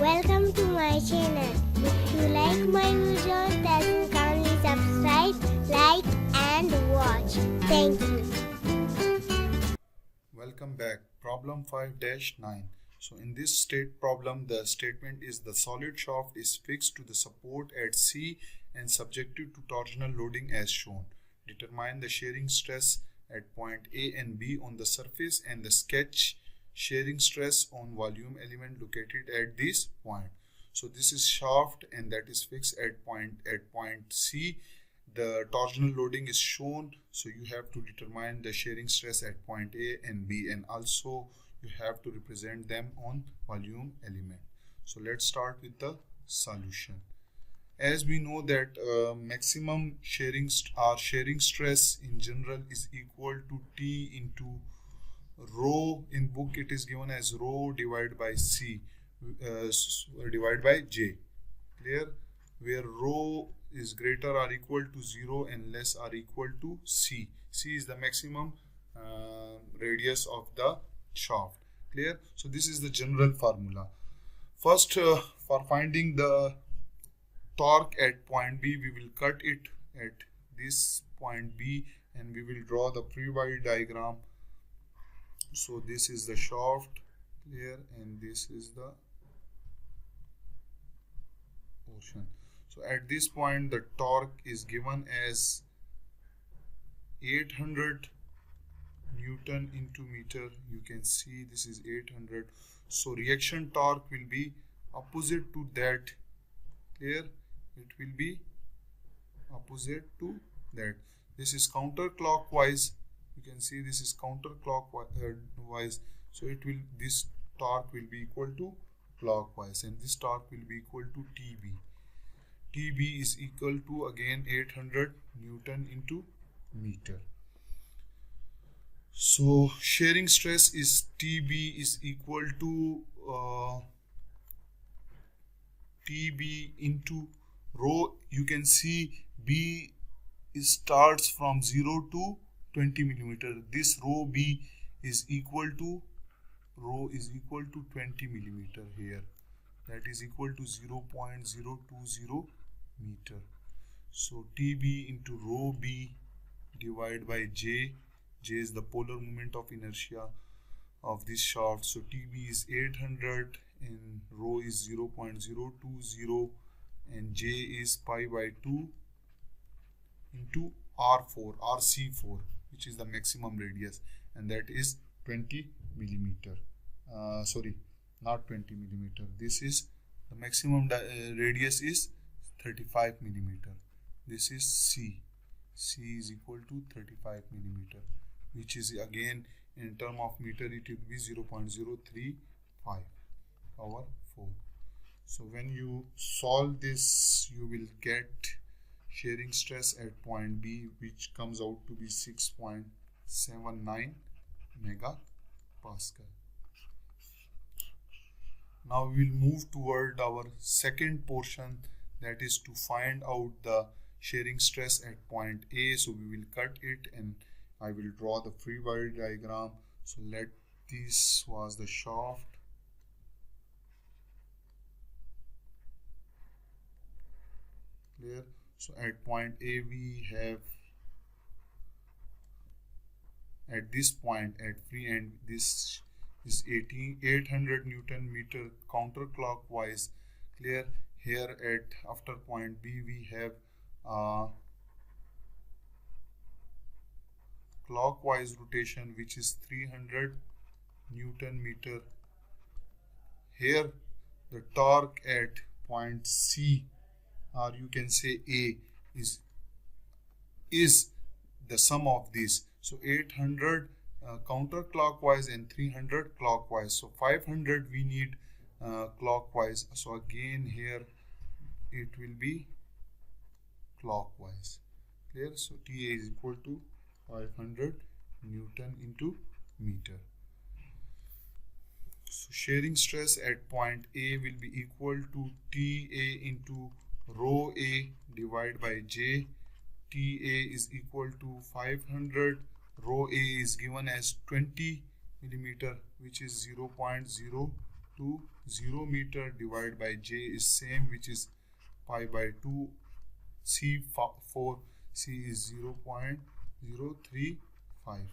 Welcome to my channel. If you like my videos, then kindly subscribe, like and watch. Thank you. Welcome back. Problem 5-9. So in this problem, the statement is the solid shaft is fixed to the support at C and subjected to torsional loading as shown. Determine the shearing stress at point A and B on the surface and the sketch shearing stress on volume element located at this point. So this is shaft and that is fixed at point C. The torsional loading is shown, so you have to determine the shearing stress at point A and B, and also you have to represent them on volume element. So let's start with the solution. As we know that maximum shearing stress in general is equal to T into rho. In book it is given as rho divided by C divided by J. Clear? Where rho is greater or equal to 0 and less or equal to C. C is the maximum radius of the shaft. Clear? So this is the general formula. First, for finding the torque at point B, we will cut it at this point B and we will draw the free body diagram. So this is the shaft, clear, and this is the torsion. So at this point the torque is given as 800 Newton into meter. You can see this is 800. So reaction torque will be opposite to that. Clear? It will be opposite to that. This is counterclockwise. You can see this is counterclockwise. So this torque will be equal to clockwise, and this torque will be equal to TB. TB is equal to again 800 Newton into meter. So shearing stress is TB is equal to TB into rho. You can see B starts from 0 to 20 millimeter. This rho B is equal to 20 millimeter here. That is equal to 0.020 meter. So TB into rho B divided by J. J is the polar moment of inertia of this shaft. So TB is 800 and rho is 0.020 and J is pi by 2 into RC4, which is the maximum radius, and that is 20 millimeter. Sorry, not 20 millimeter. This is the maximum radius is 35 millimeter. This is C. C is equal to 35 millimeter, which is again in term of meter it will be 0.035 over 4. So when you solve this, you will get shearing stress at point B, which comes out to be 6.79 megapascal. Now we will move toward our second portion, that is to find out the shearing stress at point A. So we will cut it and I will draw the free body diagram. So this was the shaft. Clear? So at point A we have, at this point at free end, this is 800 Newton meter counterclockwise. Clear? Here at after point B we have clockwise rotation, which is 300 Newton meter. Here the torque at point C, or you can say A, is the sum of these. So 800 counterclockwise and 300 clockwise. So 500 we need clockwise. So again here it will be clockwise. Clear? So TA is equal to 500 Newton into meter. So shearing stress at point A will be equal to TA into rho A divided by J. TA is equal to 500. Rho A is given as 20 millimeter, which is 0.0 to 0 meter divided by J is same, which is pi by 2. C4 C is 0.035.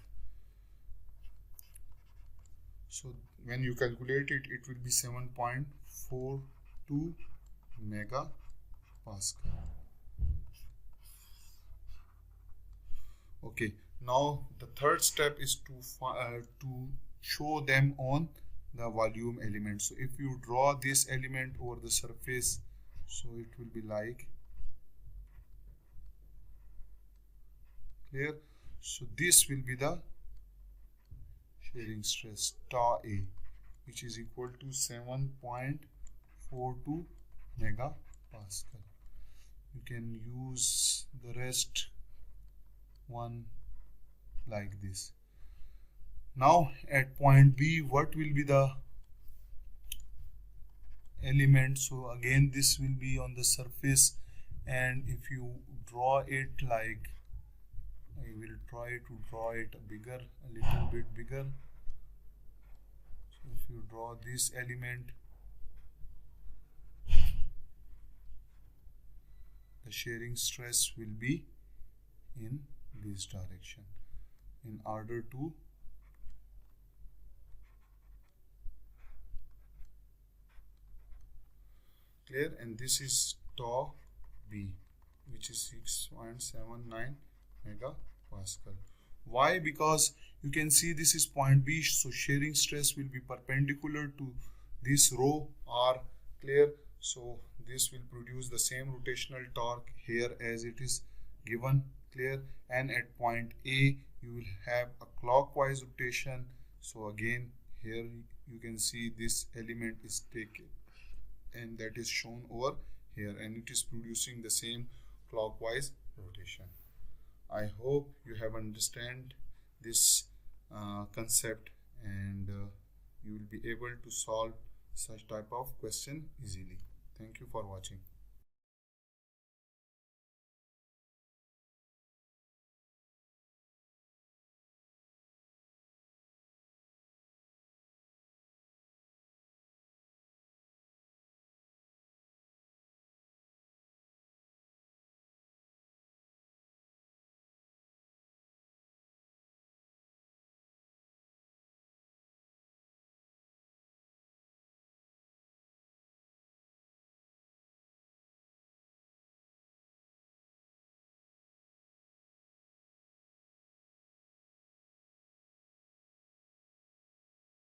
So when you calculate it, it will be 7.42 megapascal. Okay, now the third step is to show them on the volume element. So if you draw this element over the surface, so it will be like clear. So this will be the shearing stress tau A, which is equal to 7.42 megapascal. You can use the rest one like this. Now at point B, what will be the element? So again, this will be on the surface, and if you draw it like, I will try to draw it bigger, a little bit bigger. So if you draw this element, the shearing stress will be in this direction in order to clear. And this is tau B, which is 6.79 megapascal. Why? Because you can see this is point B, so shearing stress will be perpendicular to this rho R, clear. So this will produce the same rotational torque here as it is given, clear. And at point A, you will have a clockwise rotation. So again, here you can see this element is taken and that is shown over here, and it is producing the same clockwise rotation. I hope you have understand this concept, and you will be able to solve such type of question easily. Thank you for watching.